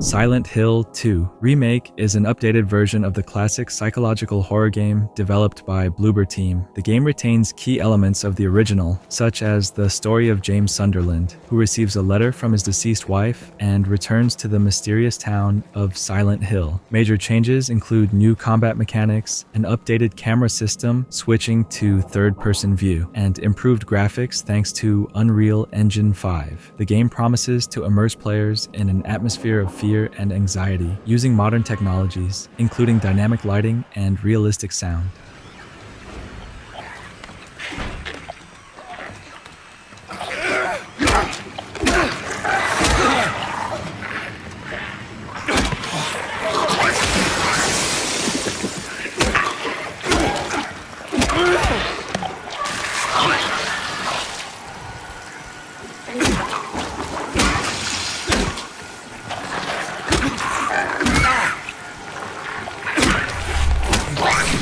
Silent Hill 2 Remake is an updated version of the classic psychological horror game developed by Bloober Team. The game retains key elements of the original, such as the story of James Sunderland, who receives a letter from his deceased wife and returns to the mysterious town of Silent Hill. Major changes include new combat mechanics, an updated camera system switching to third-person view, and improved graphics thanks to Unreal Engine 5. The game promises to immerse players in an atmosphere of fear and anxiety using modern technologies, including dynamic lighting and realistic sound.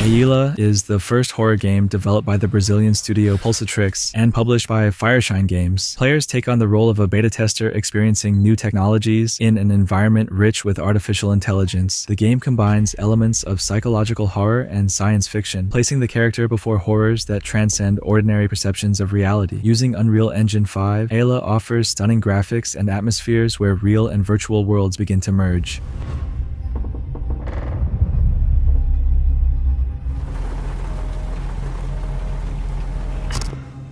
A.I.L.A is the first horror game developed by the Brazilian studio Pulsatrix and published by Fireshine Games. Players take on the role of a beta tester experiencing new technologies in an environment rich with artificial intelligence. The game combines elements of psychological horror and science fiction, placing the character before horrors that transcend ordinary perceptions of reality. Using Unreal Engine 5, A.I.L.A offers stunning graphics and atmospheres where real and virtual worlds begin to merge.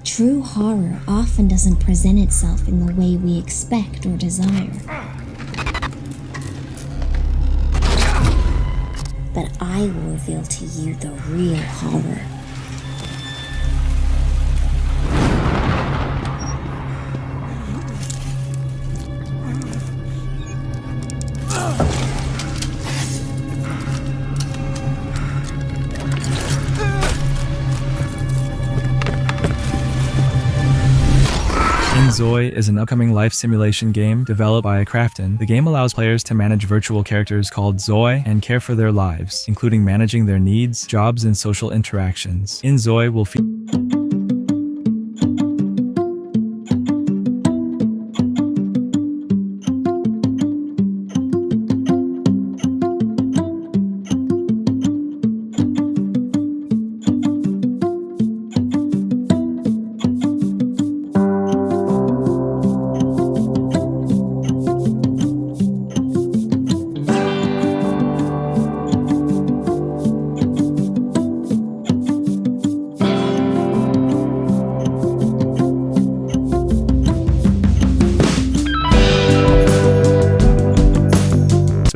True horror often doesn't present itself in the way we expect or desire. But I will reveal to you the real horror. InZOI is an upcoming life simulation game developed by Krafton. The game allows players to manage virtual characters called ZOI and care for their lives, including managing their needs, jobs, and social interactions. InZOI will feature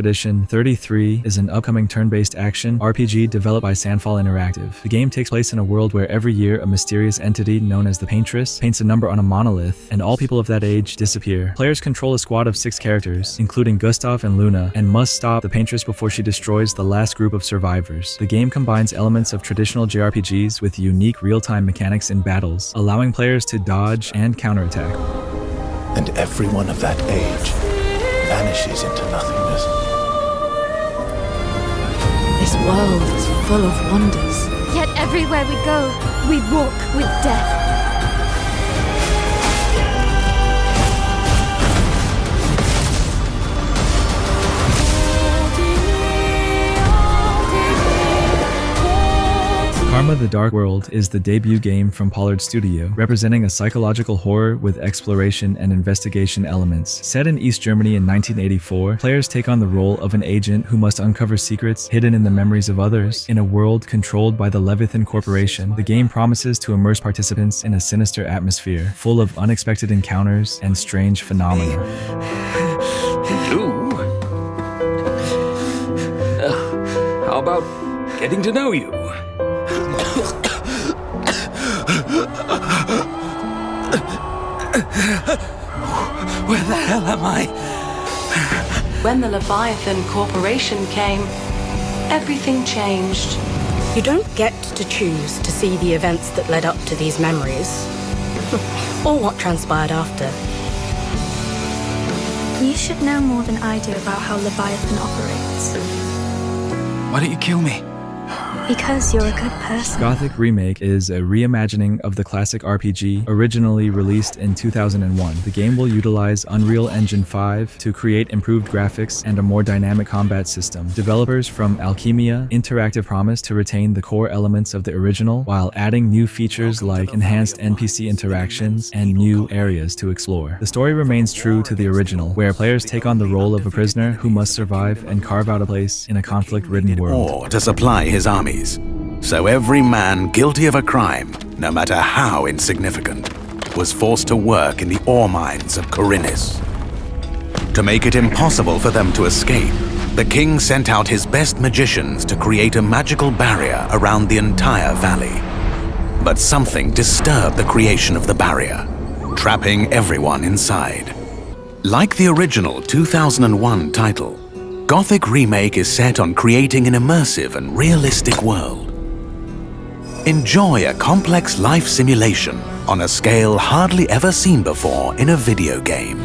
Expedition 33 is an upcoming turn-based action RPG developed by Sandfall Interactive. The game takes place in a world where every year a mysterious entity known as the Paintress paints a number on a monolith, and all people of that age disappear. Players control a squad of 6 characters, including Gustav and Luna, and must stop the Paintress before she destroys the last group of survivors. The game combines elements of traditional JRPGs with unique real-time mechanics in battles, allowing players to dodge and counterattack. And everyone of that age vanishes into nothingness. This world is full of wonders. Yet everywhere we go, we walk with death. Karma: The Dark World is the debut game from Pollard Studio, representing a psychological horror with exploration and investigation elements. Set in East Germany in 1984, players take on the role of an agent who must uncover secrets hidden in the memories of others. In a world controlled by the Leviathan Corporation, the game promises to immerse participants in a sinister atmosphere, full of unexpected encounters and strange phenomena. Hello. How about getting to know you? Where the hell am I? When the Leviathan Corporation came, everything changed. You don't get to choose to see the events that led up to these memories, or what transpired after. You should know more than I do about how Leviathan operates. Why don't you kill me? Because you're a good person. Gothic Remake is a reimagining of the classic RPG originally released in 2001. The game will utilize Unreal Engine 5 to create improved graphics and a more dynamic combat system. Developers from Alchemia Interactive promise to retain the core elements of the original while adding new features like enhanced NPC interactions and new areas to explore. The story remains true to the original, where players take on the role of a prisoner who must survive and carve out a place in a conflict-ridden world. Or to supply his armies. So every man guilty of a crime, no matter how insignificant, was forced to work in the ore mines of Khorinis. To make it impossible for them to escape, the king sent out his best magicians to create a magical barrier around the entire valley. But something disturbed the creation of the barrier, trapping everyone inside. Like the original 2001 title, Gothic Remake is set on creating an immersive and realistic world. Enjoy a complex life simulation on a scale hardly ever seen before in a video game.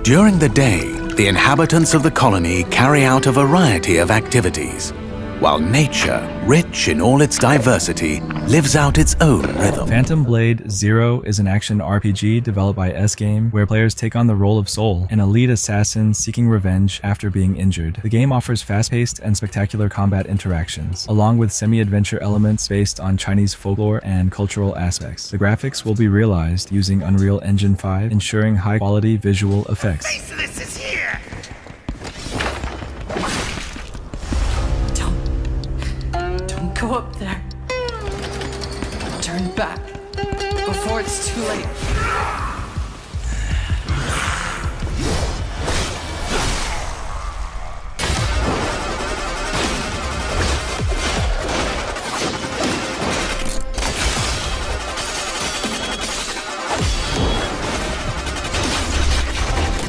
During the day, the inhabitants of the colony carry out a variety of activities, while nature, rich in all its diversity, lives out its own rhythm. Phantom Blade Zero is an action RPG developed by S-Game, where players take on the role of Soul, an elite assassin seeking revenge after being injured. The game offers fast-paced and spectacular combat interactions, along with semi-adventure elements based on Chinese folklore and cultural aspects. The graphics will be realized using Unreal Engine 5, ensuring high-quality visual effects. Faceless is here! Go up there. Turn back before it's too late.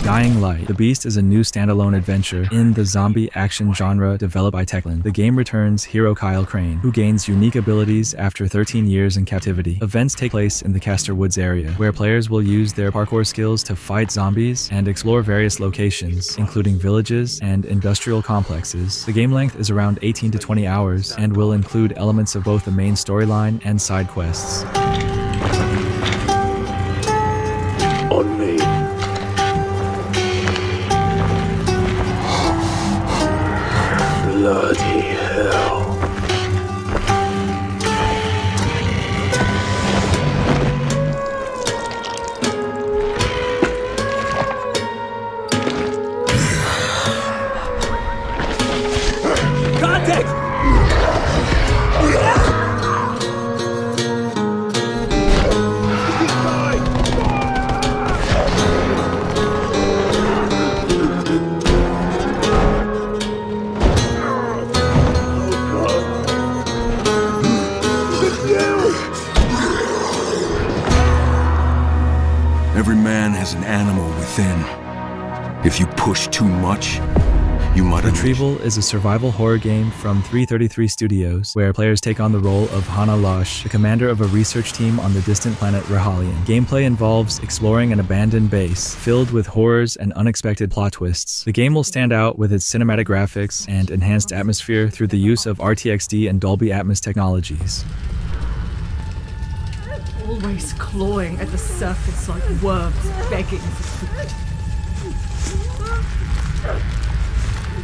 Dying Light. The Beast is a new standalone adventure in the zombie action genre developed by Techland. The game returns hero Kyle Crane, who gains unique abilities after 13 years in captivity. Events take place in the Castor Woods area, where players will use their parkour skills to fight zombies and explore various locations, including villages and industrial complexes. The game length is around 18 to 20 hours and will include elements of both the main storyline and side quests. On me. Bloody hell. Contact! Every man has an animal within. If you push too much, you might Retrieval is a survival horror game from 333 Studios, where players take on the role of Hana Losh, the commander of a research team on the distant planet Rahalian. Gameplay involves exploring an abandoned base, filled with horrors and unexpected plot twists. The game will stand out with its cinematic graphics and enhanced atmosphere through the use of RTXD and Dolby Atmos technologies. Always clawing at the surface like worms begging for food.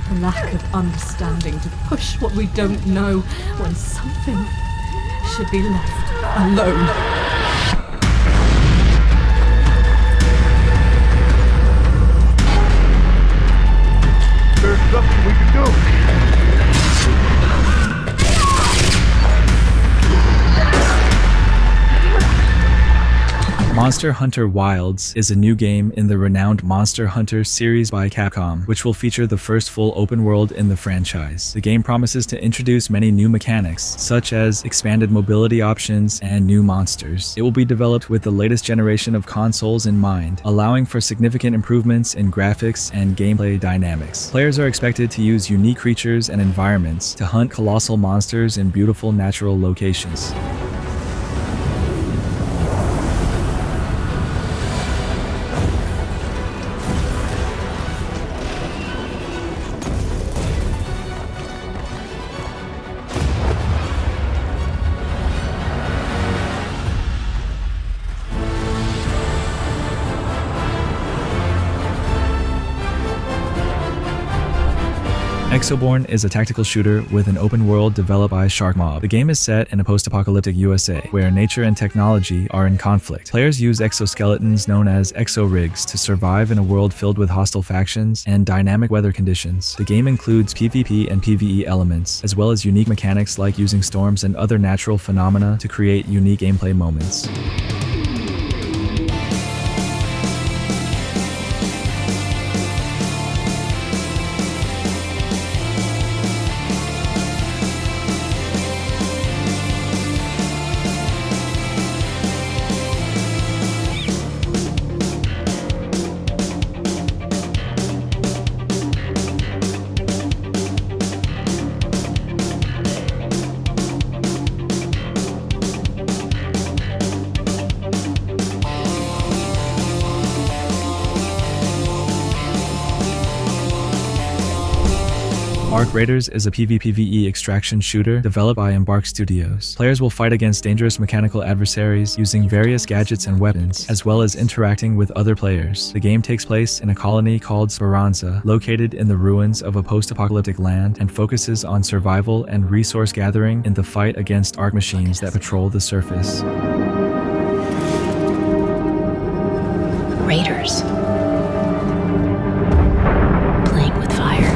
The lack of understanding to push what we don't know when something should be left alone. There's nothing we can do. Monster Hunter Wilds is a new game in the renowned Monster Hunter series by Capcom, which will feature the first full open world in the franchise. The game promises to introduce many new mechanics, such as expanded mobility options and new monsters. It will be developed with the latest generation of consoles in mind, allowing for significant improvements in graphics and gameplay dynamics. Players are expected to use unique creatures and environments to hunt colossal monsters in beautiful natural locations. Exoborne is a tactical shooter with an open world developed by Sharkmob. The game is set in a post-apocalyptic USA, where nature and technology are in conflict. Players use exoskeletons known as exo-rigs to survive in a world filled with hostile factions and dynamic weather conditions. The game includes PvP and PvE elements, as well as unique mechanics like using storms and other natural phenomena to create unique gameplay moments. Arc Raiders is a PvPvE extraction shooter developed by Embark Studios. Players will fight against dangerous mechanical adversaries using various gadgets and weapons, as well as interacting with other players. The game takes place in a colony called Speranza, located in the ruins of a post-apocalyptic land, and focuses on survival and resource gathering in the fight against Arc machines that patrol the surface. Raiders. Playing with fire.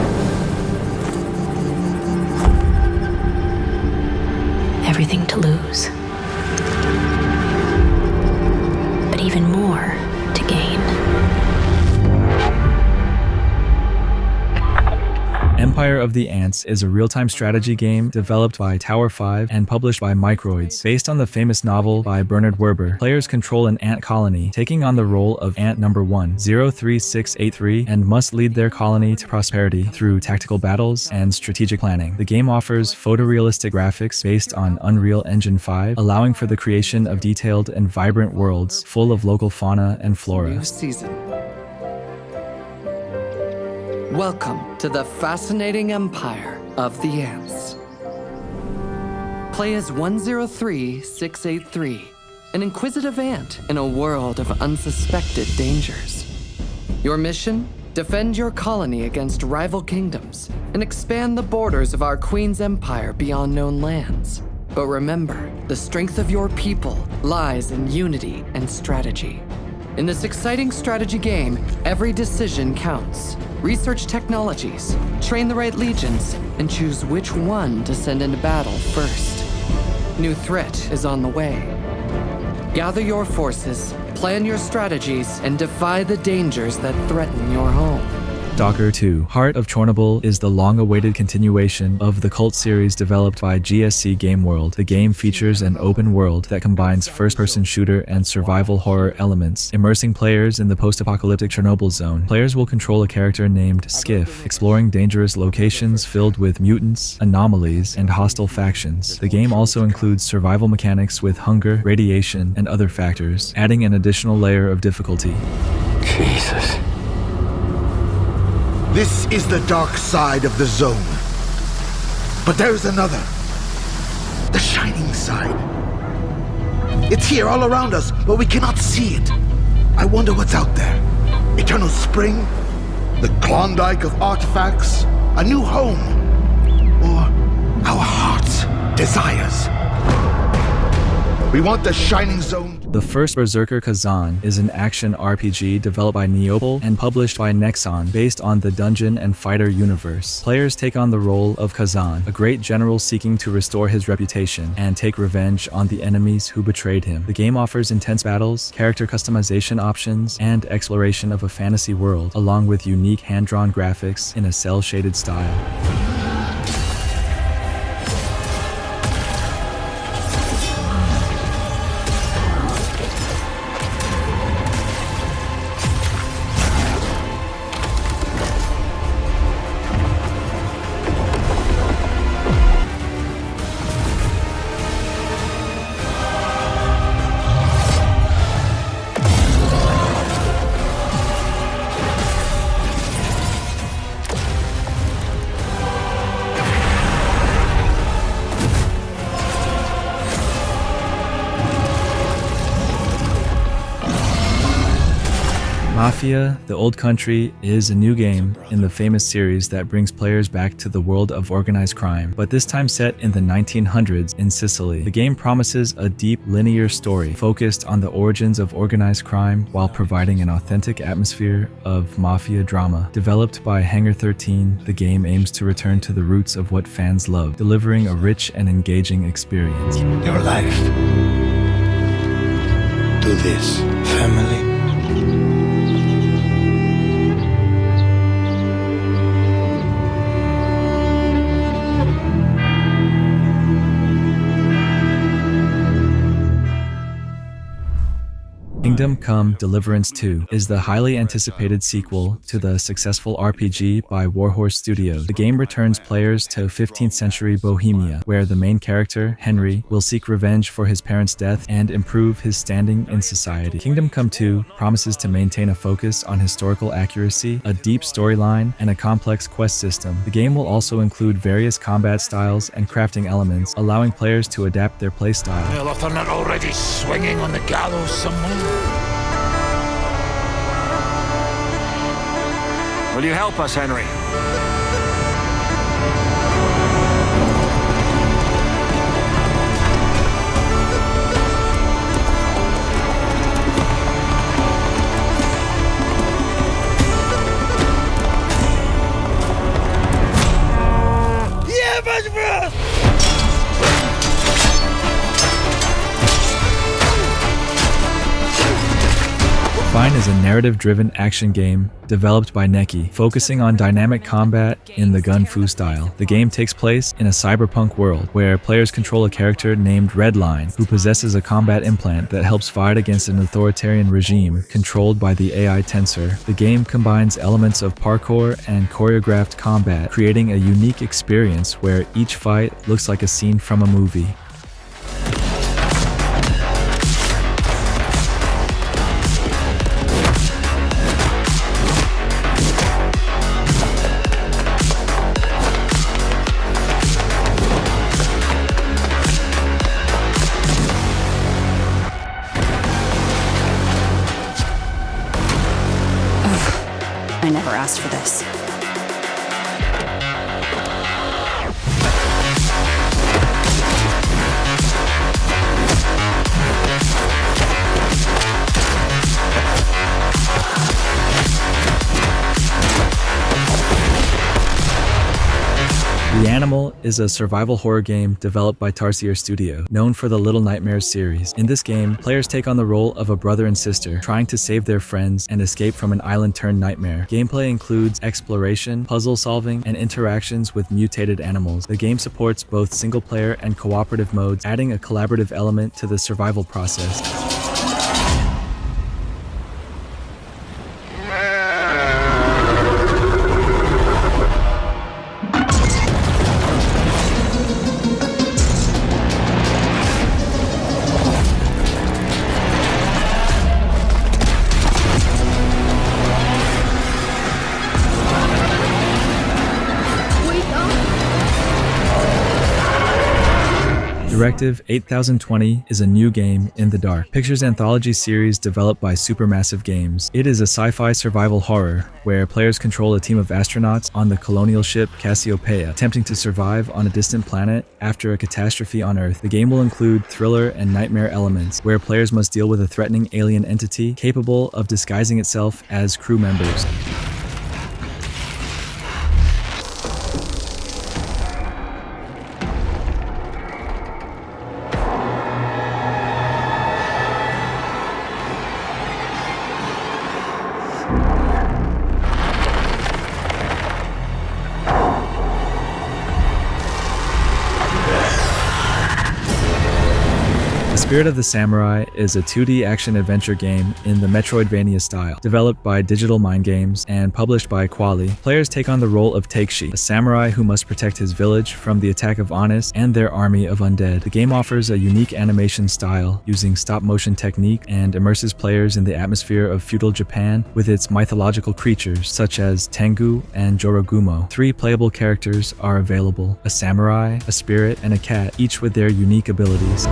Everything to lose, but even more to gain. Empire of the Ants is a real-time strategy game developed by Tower 5 and published by Microids. Based on the famous novel by Bernard Werber, players control an ant colony, taking on the role of Ant Number 1, 03683, and must lead their colony to prosperity through tactical battles and strategic planning. The game offers photorealistic graphics based on Unreal Engine 5, allowing for the creation of detailed and vibrant worlds full of local fauna and flora. New season. Welcome to the fascinating empire of the ants. Play as 103683, an inquisitive ant in a world of unsuspected dangers. Your mission? Defend your colony against rival kingdoms and expand the borders of our Queen's empire beyond known lands. But remember, the strength of your people lies in unity and strategy. In this exciting strategy game, every decision counts. Research technologies, train the right legions, and choose which one to send into battle first. New threat is on the way. Gather your forces, plan your strategies, and defy the dangers that threaten your home. Stalker 2, Heart of Chornobyl is the long-awaited continuation of the cult series developed by GSC Game World. The game features an open world that combines first-person shooter and survival horror elements, immersing players in the post-apocalyptic Chernobyl zone. Players will control a character named Skiff, exploring dangerous locations filled with mutants, anomalies, and hostile factions. The game also includes survival mechanics with hunger, radiation, and other factors, adding an additional layer of difficulty. Jesus. This is the dark side of the zone. But there's another. The shining side. It's here all around us, but we cannot see it. I wonder what's out there. Eternal spring? The Klondike of artifacts? A new home? Or our heart's desires? We want the shining zone. The first Berserker Khazan is an action RPG developed by Neopol and published by Nexon based on the Dungeon and Fighter universe. Players take on the role of Khazan, a great general seeking to restore his reputation and take revenge on the enemies who betrayed him. The game offers intense battles, character customization options, and exploration of a fantasy world, along with unique hand-drawn graphics in a cel-shaded style. Mafia: The Old Country is a new game in the famous series that brings players back to the world of organized crime, but this time set in the 1900s in Sicily. The game promises a deep, linear story focused on the origins of organized crime while providing an authentic atmosphere of mafia drama. Developed by Hangar 13, the game aims to return to the roots of what fans love, delivering a rich and engaging experience. Your life. Do this, family. Kingdom Come: Deliverance 2 is the highly anticipated sequel to the successful RPG by Warhorse Studios. The game returns players to 15th century Bohemia, where the main character, Henry, will seek revenge for his parents' death and improve his standing in society. Kingdom Come 2 promises to maintain a focus on historical accuracy, a deep storyline, and a complex quest system. The game will also include various combat styles and crafting elements, allowing players to adapt their playstyle. Well, if they're not already swinging on the gallows somewhere. Will you help us, Henry? Yeah, bro! Fine is a narrative-driven action game developed by Neki, focusing on dynamic combat in the Gun Fu style. The game takes place in a cyberpunk world, where players control a character named Redline, who possesses a combat implant that helps fight against an authoritarian regime controlled by the AI Tensor. The game combines elements of parkour and choreographed combat, creating a unique experience where each fight looks like a scene from a movie. I never asked for this. Reanimal is a survival horror game developed by Tarsier Studio, known for the Little Nightmares series. In this game, players take on the role of a brother and sister, trying to save their friends and escape from an island-turned nightmare. Gameplay includes exploration, puzzle solving, and interactions with mutated animals. The game supports both single-player and cooperative modes, adding a collaborative element to the survival process. Directive 8020 is a new game in the dark pictures anthology series developed by Supermassive Games. It is a sci-fi survival horror where players control a team of astronauts on the colonial ship Cassiopeia, attempting to survive on a distant planet after a catastrophe on Earth. The game will include thriller and nightmare elements where players must deal with a threatening alien entity capable of disguising itself as crew members. Spirit of the Samurai is a 2D action-adventure game in the Metroidvania style, developed by Digital Mind Games and published by A.I.L.A. Players take on the role of Takeshi, a samurai who must protect his village from the attack of Honest and their army of undead. The game offers a unique animation style using stop-motion technique and immerses players in the atmosphere of feudal Japan with its mythological creatures such as Tengu and Jorogumo. 3 playable characters are available: a samurai, a spirit, and a cat, each with their unique abilities.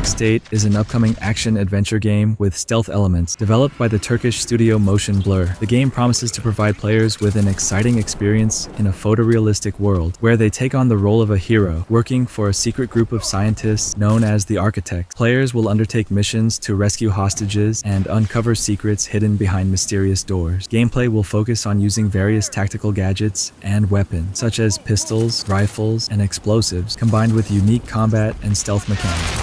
Black State is an upcoming action-adventure game with stealth elements developed by the Turkish studio Motion Blur. The game promises to provide players with an exciting experience in a photorealistic world where they take on the role of a hero, working for a secret group of scientists known as the Architect. Players will undertake missions to rescue hostages and uncover secrets hidden behind mysterious doors. Gameplay will focus on using various tactical gadgets and weapons, such as pistols, rifles, and explosives, combined with unique combat and stealth mechanics.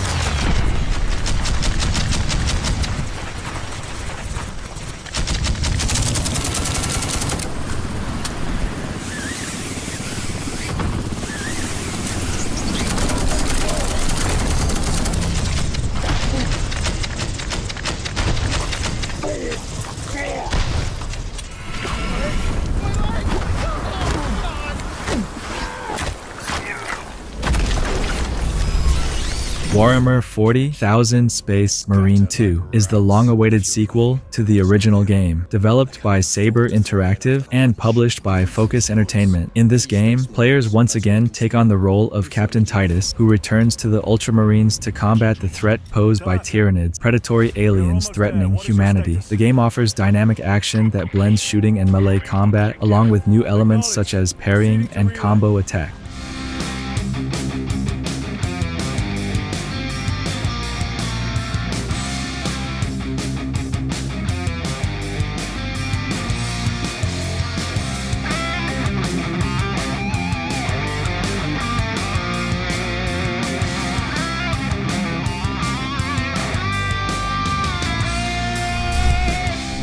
Warhammer 40,000 Space Marine 2 is the long-awaited sequel to the original game, developed by Saber Interactive and published by Focus Entertainment. In this game, players once again take on the role of Captain Titus, who returns to the Ultramarines to combat the threat posed by Tyranids, predatory aliens threatening humanity. The game offers dynamic action that blends shooting and melee combat, along with new elements such as parrying and combo attack.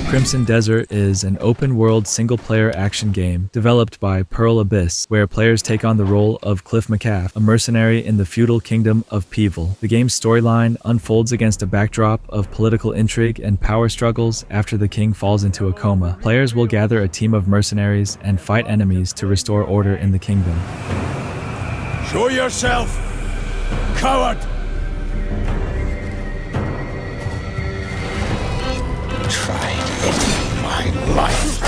Crimson Desert is an open-world single-player action game developed by Pearl Abyss, where players take on the role of Cliff McCaff, a mercenary in the feudal kingdom of Peevil. The game's storyline unfolds against a backdrop of political intrigue and power struggles after the king falls into a coma. Players will gather a team of mercenaries and fight enemies to restore order in the kingdom. Show yourself, coward! Try ending my life.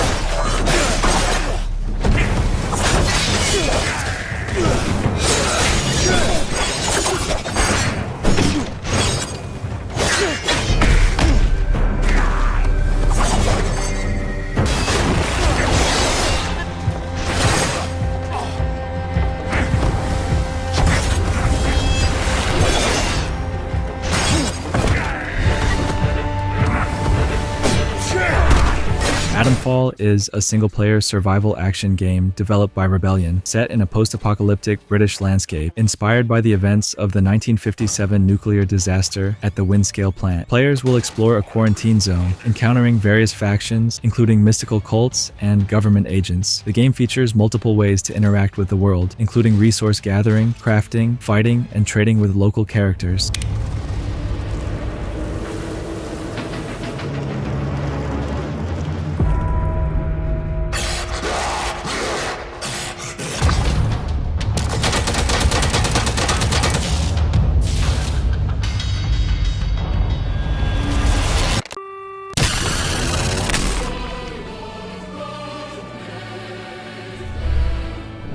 Atomfall is a single-player survival action game developed by Rebellion, set in a post-apocalyptic British landscape, inspired by the events of the 1957 nuclear disaster at the Windscale plant. Players will explore a quarantine zone, encountering various factions, including mystical cults and government agents. The game features multiple ways to interact with the world, including resource gathering, crafting, fighting, and trading with local characters.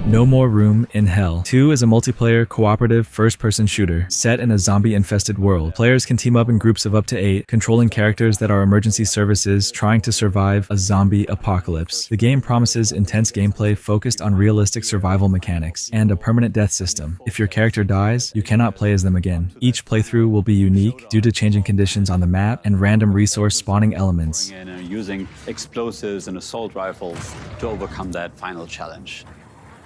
No More Room in Hell 2 is a multiplayer, cooperative, first-person shooter set in a zombie-infested world. Players can team up in groups of up to 8, controlling characters that are emergency services trying to survive a zombie apocalypse. The game promises intense gameplay focused on realistic survival mechanics and a permanent death system. If your character dies, you cannot play as them again. Each playthrough will be unique due to changing conditions on the map and random resource spawning elements. Using explosives and assault rifles to overcome that final challenge.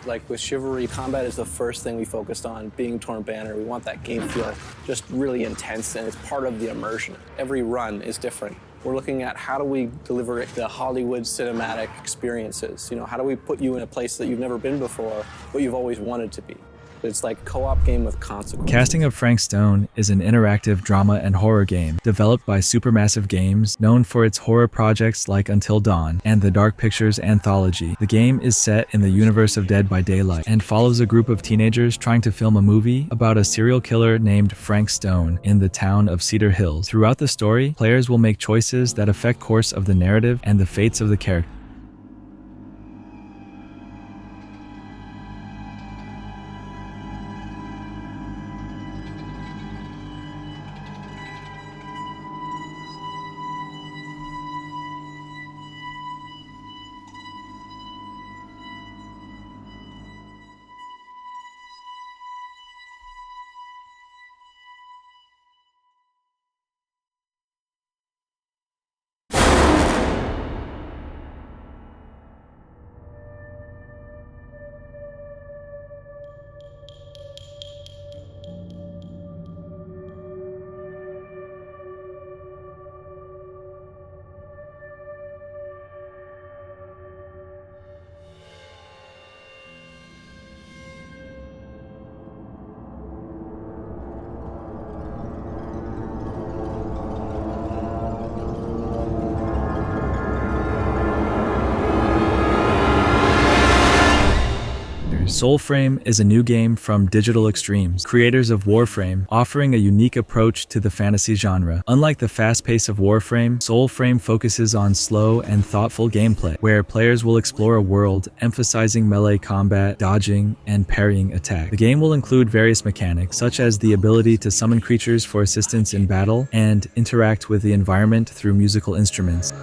Like with Chivalry, combat is the first thing we focused on, being Torn Banner. We want that game feel just really intense, and it's part of the immersion. Every run is different. We're looking at how do we deliver the Hollywood cinematic experiences. You know, how do we put you in a place that you've never been before, but you've always wanted to be. It's like a co-op game with consequences. Casting of Frank Stone is an interactive drama and horror game developed by Supermassive Games, known for its horror projects like Until Dawn and the Dark Pictures anthology. The game is set in the universe of Dead by Daylight and follows a group of teenagers trying to film a movie about a serial killer named Frank Stone in the town of Cedar Hills. Throughout the story, players will make choices that affect course of the narrative and the fates of the characters. Soulframe is a new game from Digital Extremes, creators of Warframe, offering a unique approach to the fantasy genre. Unlike the fast pace of Warframe, Soulframe focuses on slow and thoughtful gameplay, where players will explore a world emphasizing melee combat, dodging, and parrying attack. The game will include various mechanics, such as the ability to summon creatures for assistance in battle and interact with the environment through musical instruments.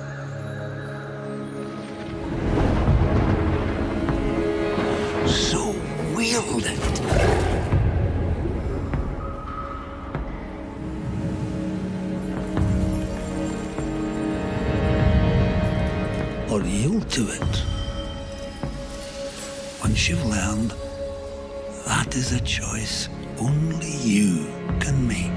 So wield it. Or yield to it. Once you've learned, that is a choice only you can make.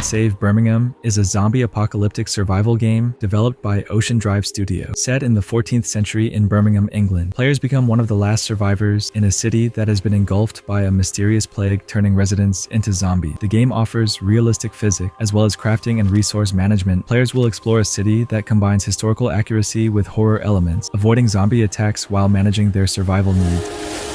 Save Birmingham is a zombie apocalyptic survival game developed by Ocean Drive Studio. Set in the 14th century in Birmingham, England, players become one of the last survivors in a city that has been engulfed by a mysterious plague, turning residents into zombies. The game offers realistic physics as well as crafting and resource management. Players will explore a city that combines historical accuracy with horror elements, avoiding zombie attacks while managing their survival needs.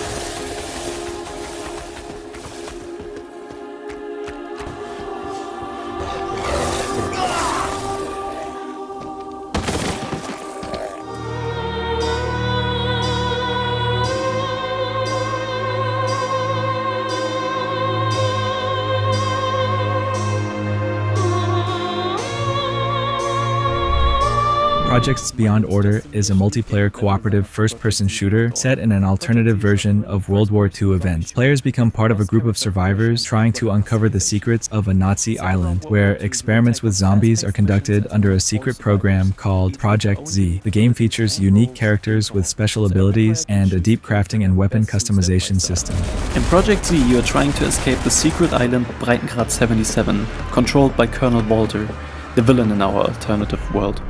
Projekt's Beyond Order is a multiplayer cooperative first-person shooter set in an alternative version of World War II events. Players become part of a group of survivors trying to uncover the secrets of a Nazi island, where experiments with zombies are conducted under a secret program called Projekt Z. The game features unique characters with special abilities and a deep crafting and weapon customization system. In Projekt Z, you are trying to escape the secret island Breitengrad 77, controlled by Colonel Walter, the villain in our alternative world.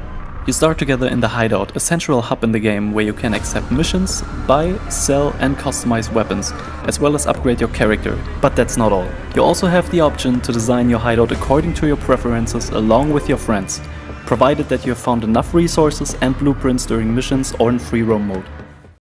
You start together in the Hideout, a central hub in the game where you can accept missions, buy, sell and customize weapons, as well as upgrade your character. But that's not all. You also have the option to design your hideout according to your preferences along with your friends, provided that you have found enough resources and blueprints during missions or in free roam mode.